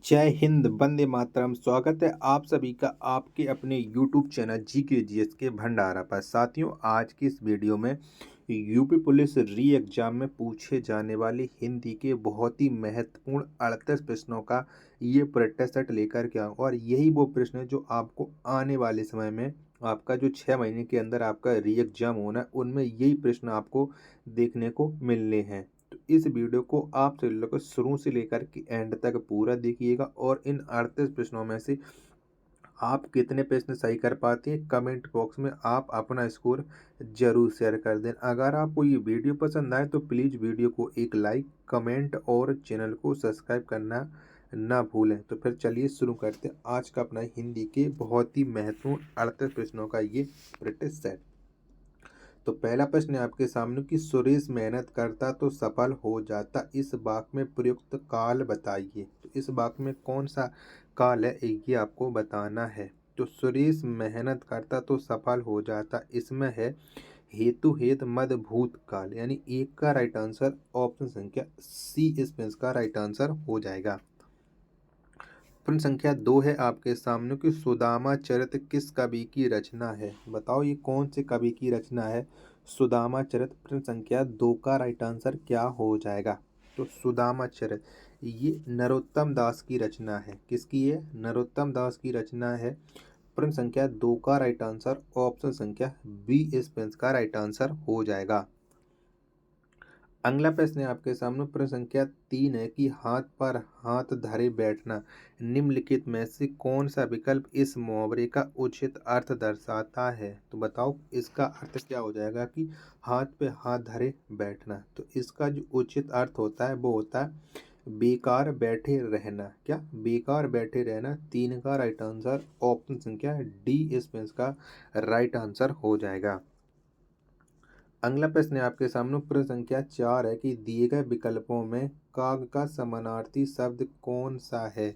जय हिंद, वंदे मातरम। स्वागत है आप सभी का आपके अपने YouTube चैनल जीके जीएस के भंडारा पर। साथियों, आज की इस वीडियो में यूपी पुलिस री एग्जाम में पूछे जाने वाली हिंदी के बहुत ही महत्वपूर्ण 38 प्रश्नों का ये प्रैक्टिस सेट लेकर के आऊँ। और यही वो प्रश्न है जो आपको आने वाले समय में आपका जो 6 महीने के अंदर आपका री एग्जाम होना है, उनमें यही प्रश्न आपको देखने को मिलने हैं। तो इस वीडियो को आप से लेकर शुरू से लेकर के एंड तक पूरा देखिएगा और इन 38 प्रश्नों में से आप कितने प्रश्न सही कर पाते हैं, कमेंट बॉक्स में आप अपना स्कोर जरूर शेयर कर दें। अगर आपको ये वीडियो पसंद आए तो प्लीज़ वीडियो को एक लाइक, कमेंट और चैनल को सब्सक्राइब करना ना भूलें। तो फिर चलिए शुरू करते हैं आज का अपना हिंदी के बहुत ही महत्वपूर्ण 38 प्रश्नों का ये प्रैक्टिस सेट। तो पहला प्रश्न है आपके सामने कि सुरेश मेहनत करता तो सफल हो जाता, इस वाक्य में प्रयुक्त काल बताइए। तो इस वाक्य में कौन सा काल है ये आपको बताना है। तो सुरेश मेहनत करता तो सफल हो जाता, इसमें है हेतु हेत मद भूतकाल, यानी एक का राइट आंसर ऑप्शन संख्या सी इसमें इसका राइट आंसर हो जाएगा। प्रश्न संख्या 2 है आपके सामने कि सुदामा चरित किस कवि की रचना है। बताओ ये कौन से कवि की रचना है सुदामा चरित। प्रश्न संख्या 2 का राइट आंसर क्या हो जाएगा। तो सुदामा चरित ये नरोत्तम दास की रचना है। किसकी है? नरोत्तम दास की रचना है। प्रश्न संख्या 2 का राइट आंसर ऑप्शन संख्या बी इस पेंस का राइट आंसर हो जाएगा। अगला प्रश्न है आपके सामने प्रश्न संख्या 3 है कि हाथ पर हाथ धरे बैठना निम्नलिखित में से कौन सा विकल्प इस मुहावरे का उचित अर्थ दर्शाता है। तो बताओ इसका अर्थ क्या हो जाएगा कि हाथ पे हाथ धरे बैठना। तो इसका जो उचित अर्थ होता है वो होता है बेकार बैठे रहना। क्या? बेकार बैठे रहना। 3 का राइट आंसर ऑप्शन संख्या डी इसमें इसका राइट आंसर हो जाएगा। अगला प्रश्न है आपके सामने प्रश्न संख्या 4 है कि दिए गए विकल्पों में काग का समानार्थी शब्द कौन सा है।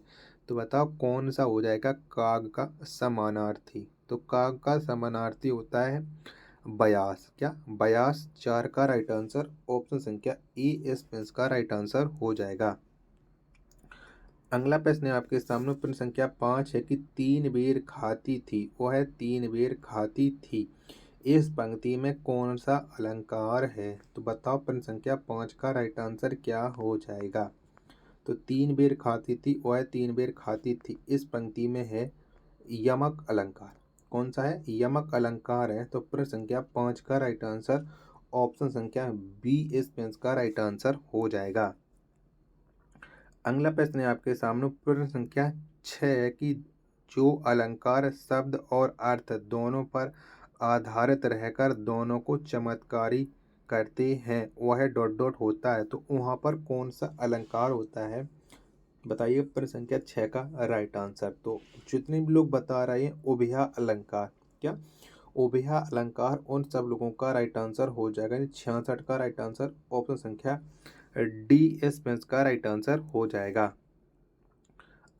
तो बताओ कौन सा हो जाएगा काग का समानार्थी। तो काग का समानार्थी होता है बयास। क्या? बयास। 4 का राइट आंसर ऑप्शन संख्या ए इसमें का राइट आंसर हो जाएगा। अगला प्रश्न है आपके सामने प्रश्न संख्या 5 है कि 3 बेर खाती थी, वह 3 बेर खाती थी, इस पंक्ति में कौन सा अलंकार है। तो बताओ प्रश्न संख्या 5 का राइट आंसर क्या हो जाएगा। तो 3 बेर खाती थी, वह 3 बेर खाती थी, इस पंक्ति में है यमक अलंकार। कौन सा है? यमक अलंकार है। तो प्रश्न संख्या 5 का राइट आंसर ऑप्शन संख्या बी इस पेंस का राइट आंसर हो जाएगा। अगला प्रश्न है आपके सामने प्रश्न संख्या 6 है कि जो अलंकार शब्द और अर्थ दोनों पर आधारित रहकर दोनों को चमत्कारी करते हैं वह डॉट डॉट होता है। तो वहाँ पर कौन सा अलंकार होता है बताइए। प्रश्न संख्या 6 का राइट आंसर। तो जितने भी लोग बता रहे हैं उभिया अलंकार। क्या? उभिया अलंकार उन सब लोगों का राइट आंसर हो जाएगा, यानी 66 का राइट आंसर ऑप्शन संख्या डी एस पेंस का राइट आंसर हो जाएगा।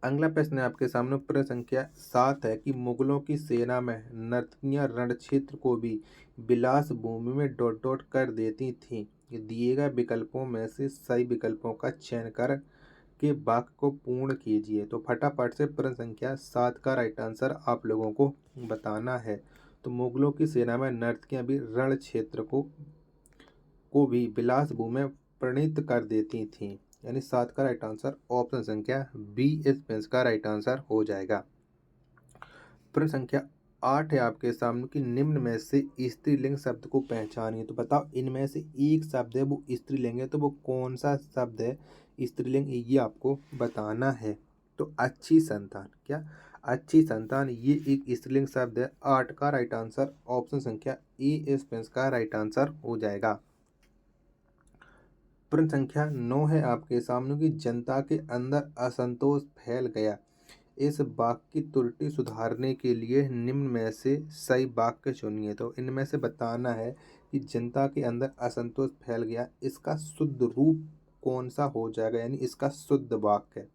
अगला प्रश्न है आपके सामने प्रश्न संख्या 7 है कि मुगलों की सेना में नर्तकियां रण क्षेत्र को भी विलास भूमि में डॉट डॉट कर देती थीं। दिए गए विकल्पों में से सही विकल्पों का चयन कर के वाक्य को पूर्ण कीजिए। तो फटाफट से प्रश्न संख्या 7 का राइट आंसर आप लोगों को बताना है। तो मुगलों की सेना में नर्तकियां भी रण क्षेत्र को भी विलास भूमि में परिणित कर देती थीं, यानी 7 का राइट आंसर ऑप्शन संख्या बी इस पेंस का राइट आंसर हो जाएगा। प्रश्न संख्या 8 है आपके सामने कि निम्न में से स्त्रीलिंग शब्द को पहचानिए। तो बताओ इनमें से एक शब्द है वो स्त्रीलिंग है, तो वो कौन सा शब्द है स्त्रीलिंग ये आपको बताना है। तो अच्छी संतान। क्या? अच्छी संतान ये एक स्त्रीलिंग शब्द है। 8 का राइट आंसर ऑप्शन संख्या ए इस पेंस का राइट आंसर हो जाएगा। प्रश्न संख्या 9 है आपके सामने कि जनता के अंदर असंतोष फैल गया, इस वाक्य की त्रुटि सुधारने के लिए निम्न में से सही वाक्य चुनिए। तो इनमें से बताना है कि जनता के अंदर असंतोष फैल गया, इसका शुद्ध रूप कौन सा हो जाएगा, यानी इसका शुद्ध वाक्य।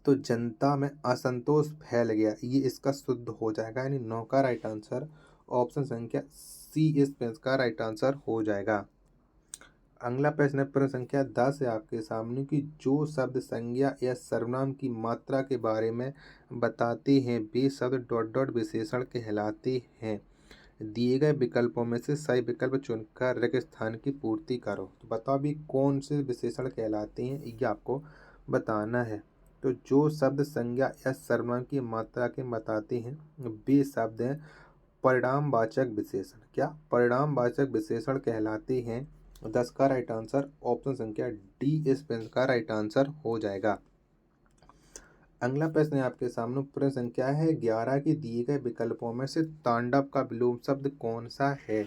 तो जनता में असंतोष फैल गया ये इसका शुद्ध हो जाएगा, यानी 9 का राइट आंसर ऑप्शन संख्या सी इस पेज का राइट आंसर हो जाएगा। अगला प्रश्न है प्रश्न संख्या 10 है आपके सामने कि जो शब्द संज्ञा या सर्वनाम की मात्रा के बारे में बताते हैं वे शब्द डॉट डॉट विशेषण कहलाते हैं। दिए गए विकल्पों में से सही विकल्प चुनकर रिक्त स्थान की पूर्ति करो। तो बताओ भी कौन से विशेषण कहलाते हैं, ये आपको बताना है। तो जो शब्द संज्ञा या सर्वनाम की मात्रा के बताते हैं वे शब्द हैं परिणामवाचक विशेषण। क्या परिणामवाचक विशेषण कहलाते हैं। 10 का राइट आंसर ऑप्शन संख्या डी इस प्रश्न का राइट आंसर हो जाएगा। अगला प्रश्न है आपके सामने प्रश्न संख्या है 11 के दिए गए विकल्पों में से तांडव का विलोम शब्द कौन सा है।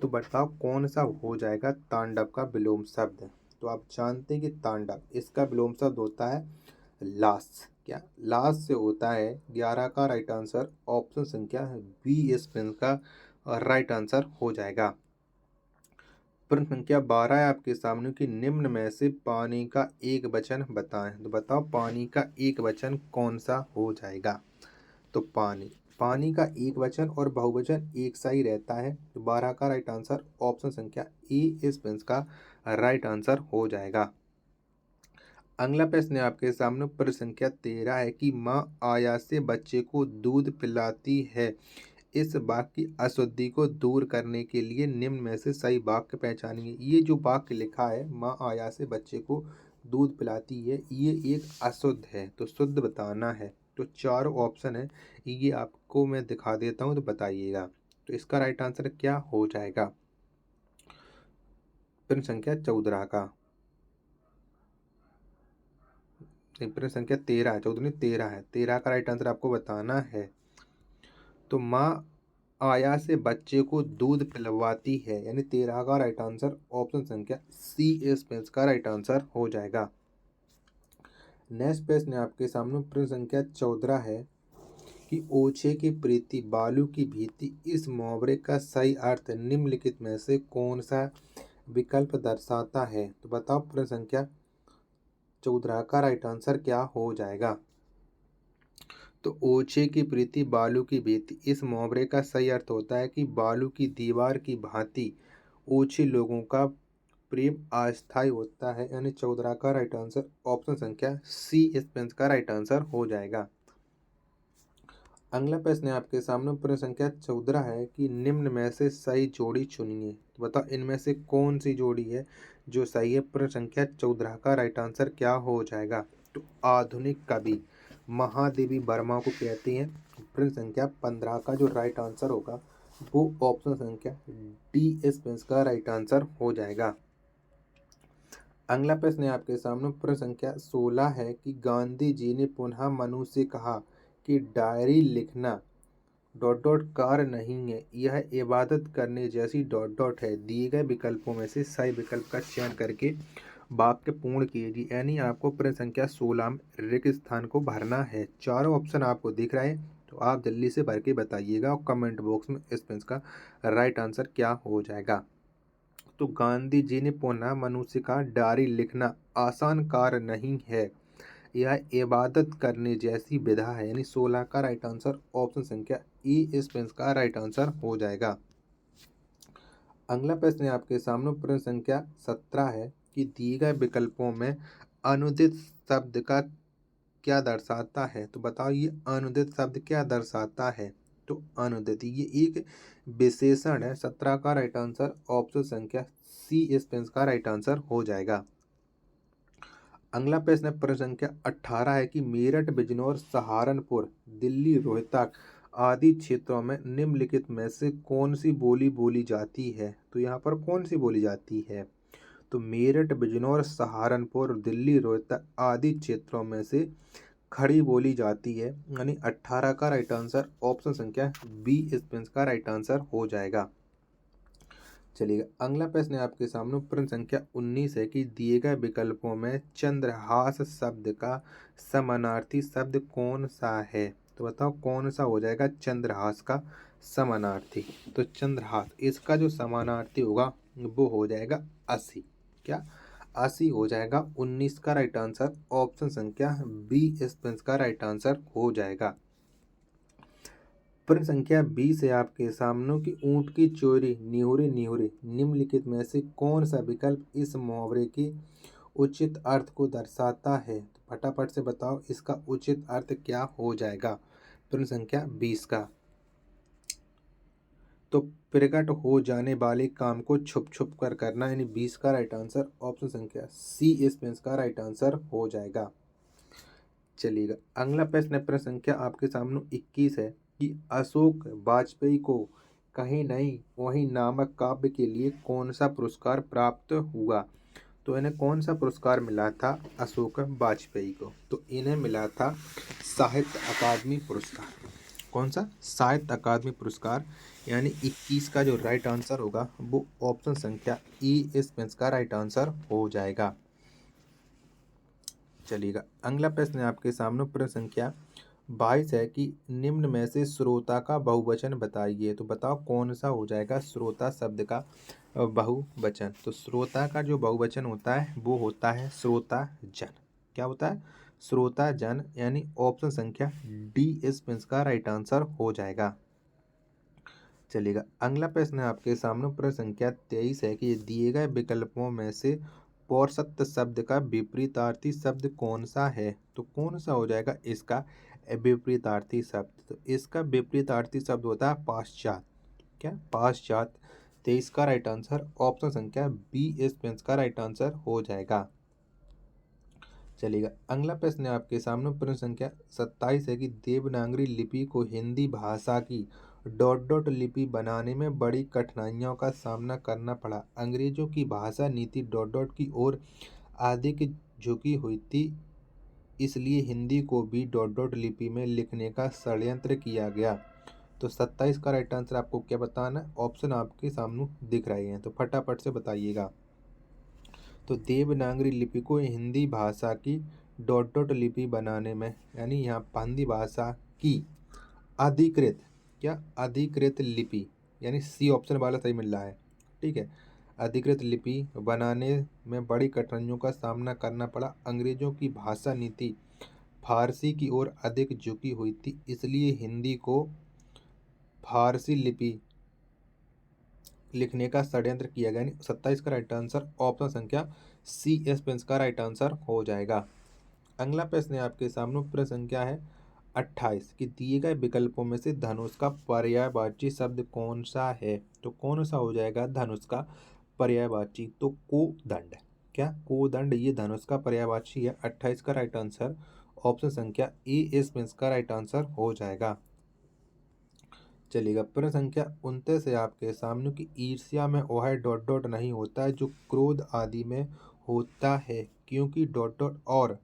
तो बताओ कौन सा हो जाएगा तांडव का विलोम शब्द। तो आप जानते हैं कि तांडव इसका विलोम शब्द होता है लास। क्या लास से होता है। 11 का राइट आंसर ऑप्शन संख्या बी इस प्रश्न का राइट आंसर हो जाएगा। प्रश्न संख्या 12 है आपके सामने कि निम्न में से पानी का एक वचन बताएं। तो बताओ पानी का एक वचन कौन सा हो जाएगा। तो पानी का एक वचन और बहुवचन एक सा ही रहता है। तो 12 का राइट आंसर ऑप्शन संख्या ए इस प्रश्न का राइट आंसर हो जाएगा। अगला प्रश्न है आपके सामने प्रश्न संख्या 13 है कि माँ आया से बच्चे को दूध पिलाती है। इस वाक्य की अशुद्धि को दूर करने के लिए निम्न में से सही वाक्य पहचानिए। ये जो वाक्य लिखा है माँ आया से बच्चे को दूध पिलाती है ये एक अशुद्ध है, तो शुद्ध बताना है। तो चारों ऑप्शन है ये आपको मैं दिखा देता हूँ तो बताइएगा। तो इसका राइट आंसर क्या हो जाएगा प्रश्न संख्या 14 का। प्रश्न संख्या 13 है, 14 नहीं 13 है। 13 का राइट आंसर आपको बताना है। तो माँ आया से बच्चे को दूध पिलवाती है यानी 13 का राइट आंसर ऑप्शन संख्या सी इस प्रश्न का राइट आंसर हो जाएगा। नेक्स्ट प्रश्न है आपके सामने प्रश्न संख्या 14 है कि ओछे की प्रीति बालू की भीति इस मुहावरे का सही अर्थ निम्नलिखित में से कौन सा विकल्प दर्शाता है। तो बताओ प्रश्न संख्या 14 का राइट आंसर क्या हो जाएगा। तो ओछे की प्रीति बालू की भीति इस मुहावरे का सही अर्थ होता है कि बालू की दीवार की भांति ओछे लोगों का प्रेम अस्थायी होता है यानी 14 का राइट आंसर ऑप्शन संख्या सी इस प्रश्न का राइट आंसर हो जाएगा। अगला प्रश्न है आपके सामने प्रश्न संख्या 14 है कि निम्न में से सही जोड़ी चुनिए। तो बताओ इनमें से कौन सी जोड़ी है जो सही है। प्रश्न संख्या 14 का राइट आंसर क्या हो जाएगा। तो आधुनिक कवि महादेवी वर्मा को कहते हैं। प्रश्न संख्या 15 का जो राइट आंसर होगा वो ऑप्शन संख्या डी इस प्रश्न का राइट आंसर हो जाएगा। अगला प्रश्न है आपके सामने प्रश्न संख्या 16 है कि गांधी जी ने पुनः मनु से कहा कि डायरी लिखना डॉट डॉट कार्य नहीं है, यह इबादत करने जैसी डॉट डॉट है। दिए गए विकल्पों में से सही विकल्प का चयन करके वाक्य पूर्ण कीजिए। यानी आपको प्रश्न संख्या 16 में रिक्त स्थान को भरना है। चारों ऑप्शन आपको दिख रहे हैं तो आप जल्दी से भर के बताइएगा और कमेंट बॉक्स में इस प्रश्न का राइट आंसर क्या हो जाएगा। तो गांधी जी ने पुनः मनु से कहा डायरी लिखना आसान कार्य नहीं है, यह इबादत करने जैसी विधा है। यानी 16 का राइट आंसर ऑप्शन संख्या ई इस प्रश्न का राइट आंसर हो जाएगा। अगला प्रश्न है आपके सामने प्रश्न संख्या 17 है कि दिए गए विकल्पों में अनुदित शब्द का क्या दर्शाता है। तो बताओ ये अनुदित शब्द क्या दर्शाता है। तो अनुदित ये एक विशेषण है। 17 का राइट आंसर ऑप्शन संख्या सी इस प्रश्न का राइट आंसर हो जाएगा। अगला प्रश्न है प्रश्न संख्या 18 है कि मेरठ बिजनौर सहारनपुर दिल्ली रोहतक आदि क्षेत्रों में निम्नलिखित में से कौन सी बोली बोली जाती है। तो यहाँ पर कौन सी बोली जाती है। तो मेरठ बिजनौर सहारनपुर दिल्ली रोहतक आदि क्षेत्रों में से खड़ी बोली जाती है। यानी 18 का राइट आंसर ऑप्शन संख्या बी इस प्रश्न का राइट आंसर हो जाएगा। चलिए अगला प्रश्न है आपके सामने प्रश्न संख्या 19 है कि दिए गए विकल्पों में चंद्रहास शब्द का समानार्थी शब्द कौन सा है। तो बताओ कौन सा हो जाएगा चंद्रहास का समानार्थी। तो चंद्रहास इसका जो समानार्थी होगा वो हो जाएगा 80। क्या 80 हो जाएगा। 19 का राइट आंसर ऑप्शन संख्या बी इस प्रश्न का राइट आंसर हो जाएगा। प्रश्न संख्या 20 है आपके सामने कि ऊंट की चोरी निहुरे निहुरे निम्नलिखित में से कौन सा विकल्प इस मुहावरे के उचित अर्थ को दर्शाता है। तो फटाफट से बताओ इसका उचित अर्थ क्या हो जाएगा। प्रश्न संख्या 20 का तो प्रकट हो जाने वाले काम को छुप छुप कर करना, यानी 20 का राइट आंसर ऑप्शन संख्या सी इस का राइट आंसर हो जाएगा। चलिएगा अगला प्रश्न है, प्रश्न संख्या आपके सामने 21 है कि अशोक वाजपेयी को कहीं नहीं वहीं नामक काव्य के लिए कौन सा पुरस्कार प्राप्त हुआ। तो इन्हें कौन सा पुरस्कार मिला था अशोक वाजपेयी को। तो इन्हें मिला था साहित्य अकादमी पुरस्कार। कौन सा? साहित्य अकादमी पुरस्कार। यानी 21 का जो राइट आंसर होगा वो ऑप्शन संख्या ई इस का राइट आंसर हो जाएगा। चलिएगा अगला प्रश्न है आपके सामने, प्रश्न संख्या 22 है कि निम्न में से श्रोता का बहुवचन बताइए। तो बताओ कौन सा हो जाएगा श्रोता शब्द का बहुवचन। तो श्रोता का जो बहुवचन होता है वो होता है श्रोता जन। क्या होता है? श्रोता जन, यानी ऑप्शन संख्या डी इस का राइट आंसर हो जाएगा। चलिएगा अगला प्रश्न है आपके सामने, प्रश्न संख्या 23 है कि दिए गए विकल्पों में से पौर्षत्य शब्द का विपरीतार्थी शब्द कौन सा है। तो कौन सा हो जाएगा इसका विपरीतार्थी शब्द। तो इसका विपरीतार्थी शब्द होता है पाश्चात। क्या? पाश्चात। 23 का राइट आंसर ऑप्शन संख्या बी इस का राइट आंसर हो जाएगा। चलिएगा अगला प्रश्न है आपके सामने, प्रश्न संख्या 27 है कि देवनागरी लिपि को हिंदी भाषा की डॉट डॉट लिपि बनाने में बड़ी कठिनाइयों का सामना करना पड़ा। अंग्रेजों की भाषा नीति डॉट डॉट की ओर अधिक झुकी हुई थी, इसलिए हिंदी को भी डॉट डॉट लिपि में लिखने का षड्यंत्र किया गया। तो 27 का राइट आंसर आपको क्या बताना है? ऑप्शन आपके सामने दिख रहे हैं तो फटाफट से बताइएगा। तो देवनागरी लिपि को हिंदी भाषा की डॉट डॉट लिपि बनाने में, यानी यहाँ हिंदी भाषा की अधिकृत, क्या अधिकृत लिपि, यानी सी ऑप्शन वाला सही मिल रहा है। ठीक है, अधिकृत लिपि बनाने में बड़ी कठिनाइयों का सामना करना पड़ा। अंग्रेजों की भाषा नीति फारसी की ओर अधिक झुकी हुई थी, इसलिए हिंदी को फारसी लिपि लिखने का षड्यंत्र किया गया। 27 का राइट आंसर ऑप्शन संख्या सी एस का राइट आंसर हो जाएगा। अगला प्रश्न है आपके सामने, प्रश्न संख्या है 28 कि दिए गए विकल्पों में से धनुष का पर्यायवाची शब्द कौन सा है। तो कौन सा हो जाएगा धनुष का पर्यायवाची। तो कोदंड। क्या? कोदंड ये धनुष का पर्यायवाची है। 28 का राइट आंसर ऑप्शन संख्या ए इस का राइट आंसर हो जाएगा। चलिएगा प्रश्न संख्या 29 है आपके सामने कि ईर्ष्या में वह डॉट डॉट नहीं होता है जो क्रोध आदि में होता है, क्योंकि डॉट डॉट और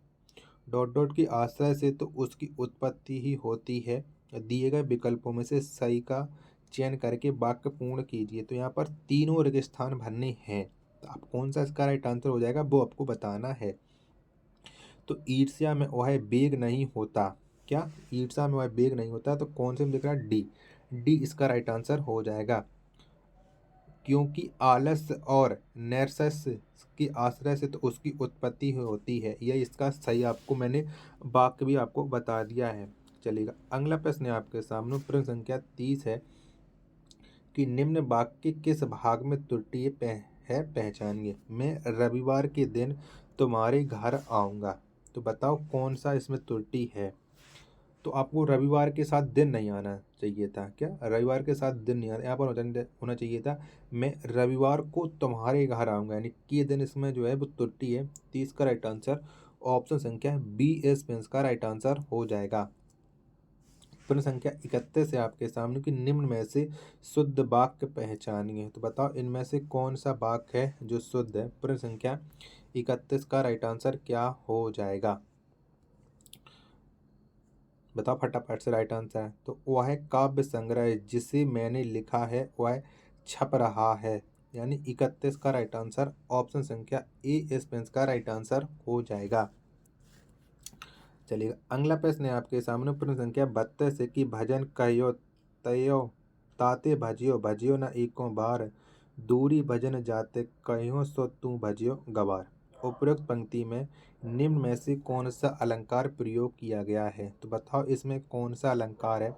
डॉट डॉट की आश्रय से तो उसकी उत्पत्ति ही होती है। दिए गए विकल्पों में से सही का चयन करके वाक्य पूर्ण कीजिए। तो यहाँ पर तीनों रिक्त स्थान भरने हैं, तो आप कौन सा इसका राइट आंसर हो जाएगा वो आपको बताना है। तो ईर्ष्या में वह वेग नहीं होता। क्या? ईर्ष्या में वह वेग नहीं होता, तो कौन से में दिख रहा है? डी। डी इसका राइट आंसर हो जाएगा, क्योंकि आलस्य और नैरसस के आश्रय से तो उसकी उत्पत्ति होती है। यह इसका सही आपको मैंने वाक्य भी आपको बता दिया है। चलिएगा अगला प्रश्न है आपके सामने, प्रश्न संख्या 30 है कि निम्न वाक्य किस भाग में त्रुटि है पहचानिए। मैं रविवार के दिन तुम्हारे घर आऊँगा। तो बताओ कौन सा इसमें त्रुटि है। तो आपको रविवार के साथ दिन नहीं आना चाहिए था। क्या? रविवार के साथ दिन नहीं आना, यहाँ पर होना चाहिए था मैं रविवार को तुम्हारे घर आऊँगा, यानी कि दिन इसमें जो है वो त्रुटि है। 30 का राइट आंसर ऑप्शन संख्या बी एस का राइट आंसर हो जाएगा। प्रश्न संख्या 31 है आपके सामने कि निम्न में से शुद्ध वाक्य पहचानिए। तो बताओ इनमें से कौन सा वाक्य है जो शुद्ध है। प्रश्न संख्या 31 का राइट आंसर क्या हो जाएगा? बताओ फटाफट से राइट आंसर है। तो वह काव्य संग्रह जिसे मैंने लिखा है वह छप रहा है, यानी 31 का राइट आंसर ऑप्शन संख्या ए इस का राइट आंसर हो जाएगा। चलिए अगला प्रश्न है आपके सामने, प्रश्न संख्या 32 है कि भजन कहियो तयो ताते भजियो भजियो न एको बार, दूरी भजन जाते कहियो सो तू भजियो गवार। उपरोक्त पंक्ति में निम्न में से कौन सा अलंकार प्रयोग किया गया है। तो बताओ इसमें कौन सा अलंकार है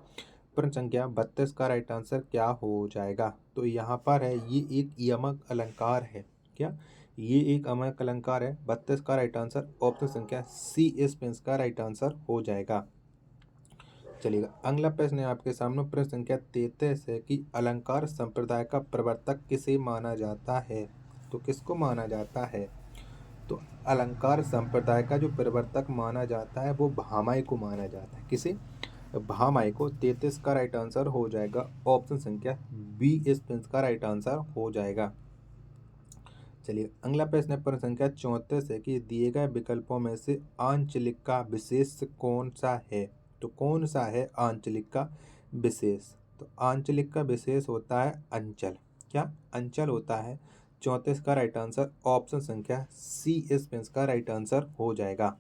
प्रश्न संख्या 32 का राइट आंसर क्या हो जाएगा? तो यहाँ पर है ये एक यमक अलंकार है। क्या? ये एक यमक अलंकार है। 32 का राइट आंसर ऑप्शन संख्या सी इस पेंस का राइट आंसर हो जाएगा। चलिएगा अगला प्रश्न है आपके सामने। प्रश्न संख्या 33 है कि अलंकार संप्रदाय का प्रवर्तक किसे माना जाता है? तो किसको माना जाता है? तो अलंकार संप्रदाय का जो प्रवर्तक माना जाता है वो भामाई को माना जाता है। किसे? भामाई को। 33 का राइट आंसर हो जाएगा ऑप्शन संख्या बी इस पेंस का राइट आंसर हो जाएगा। चलिए अगला प्रश्न है प्रश्न संख्या 34 है कि दिए गए विकल्पों में से आंचलिक का विशेष कौन सा है? तो कौन सा है आंचलिक का विशेष? तो आंचलिक का विशेष होता है अंचल। क्या? अंचल होता है। 34 का राइट आंसर ऑप्शन संख्या सी इस पेंस का राइट आंसर हो जाएगा।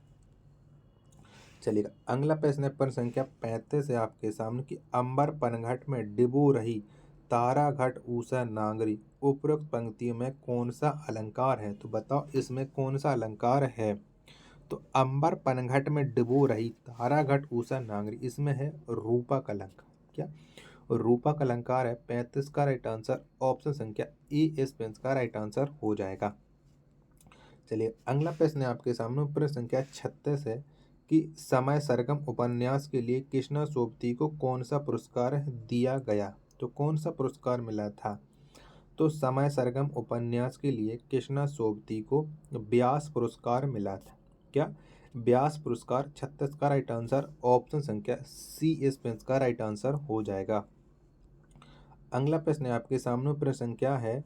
चलिएगा अगला प्रश्न है प्रश्न संख्या 35 है आपके सामने कि अंबर पनघट में डिबो रही तारा घट ऊषा नागरी उपरोक्त पंक्तियों में कौन सा अलंकार है? तो बताओ इसमें कौन सा अलंकार है? तो अंबर पनघट में डिबो रही तारा घट ऊषा नागरी, इसमें है रूपक अलंकार। क्या? रूपक अलंकार है। 35 का राइट आंसर ऑप्शन संख्या ए इस पेंस का राइट आंसर हो जाएगा। चलिए अगला प्रश्न है आपके सामने। प्रश्न संख्या 36 है कि समय सरगम उपन्यास के लिए कृष्णा सोबती को कौन सा पुरस्कार दिया गया? तो कौन सा पुरस्कार मिला था? तो समय सरगम उपन्यास के लिए कृष्णा सोबती को व्यास पुरस्कार मिला था। क्या? व्यास पुरस्कार। 36 का राइट आंसर ऑप्शन संख्या सी इस पेंस का राइट आंसर हो जाएगा। अगला प्रश्न है आपके सामने। प्रश्न संख्या है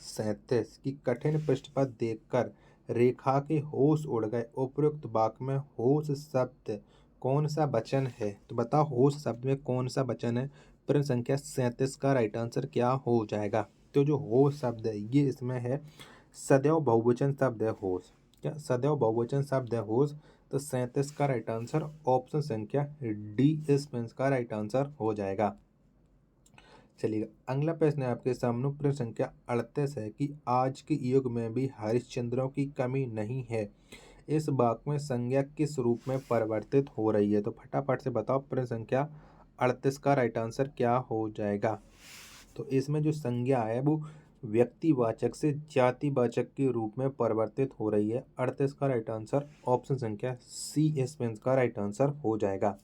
37 कि कठिन पृष्ठपद देखकर रेखा के होश उड़ गए उपयुक्त वाक्य में होश शब्द कौन सा वचन है? तो बताओ होश शब्द में कौन सा वचन है? प्रश्न संख्या 37 का राइट आंसर क्या हो जाएगा? तो जो होश शब्द है ये इसमें है सदैव बहुवचन शब्द है होश। क्या? सदैव बहुवचन शब्द है होश। तो 37 का राइट आंसर ऑप्शन संख्या डी इस पेंस का राइट आंसर हो जाएगा। चलिएगा अगला प्रश्न है आपके सामने। प्रश्न संख्या 38 है कि आज के युग में भी हरिश्चंद्रों की कमी नहीं है। इस वाक्य में संज्ञा किस रूप में परिवर्तित हो रही है? तो फटाफट से बताओ प्रश्न संख्या 38 का राइट आंसर क्या हो जाएगा? तो इसमें जो संज्ञा है वो व्यक्तिवाचक से जातिवाचक के रूप में परिवर्तित हो रही है। 38 का राइट आंसर ऑप्शन संख्या सी इस पेंस का राइट आंसर हो जाएगा।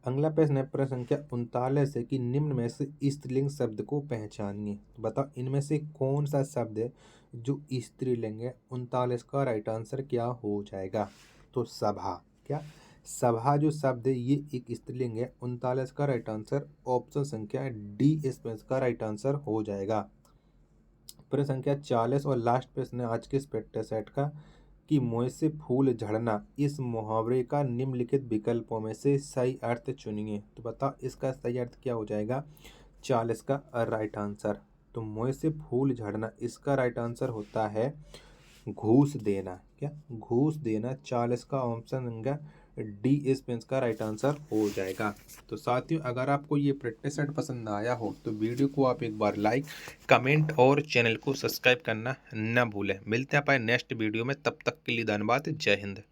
अगला प्रश्न है प्रश्न संख्या 39 है कि निम्न में से स्त्रीलिंग शब्द को पहचानिए। बताओ इनमें से कौन सा शब्द है जो स्त्रीलिंग है? 39 का राइट आंसर क्या हो जाएगा? तो सभा। क्या? सभा जो शब्द है ये एक स्त्रीलिंग है। 39 का राइट आंसर ऑप्शन संख्या डी इस पेंस का राइट आंसर हो जाएगा। प्रश्न संख्या 40 और लास्ट प्रश्न है आज के इस प्रैक्टिस सेट का कि मुँह से फूल झड़ना इस मुहावरे का निम्नलिखित विकल्पों में से सही अर्थ चुनिए। तो बताओ इसका सही अर्थ क्या हो जाएगा? 40 का राइट आंसर। तो मुँह से फूल झड़ना इसका राइट आंसर होता है घूस देना। क्या? घूस देना। 40 का ऑप्शन होगा डी इस पेंस का राइट आंसर हो जाएगा। तो साथियों अगर आपको ये प्रैक्टिस सेट पसंद आया हो तो वीडियो को आप एक बार लाइक कमेंट और चैनल को सब्सक्राइब करना न भूलें। मिलते हैं अपन नेक्स्ट वीडियो में, तब तक के लिए धन्यवाद। जय हिंद।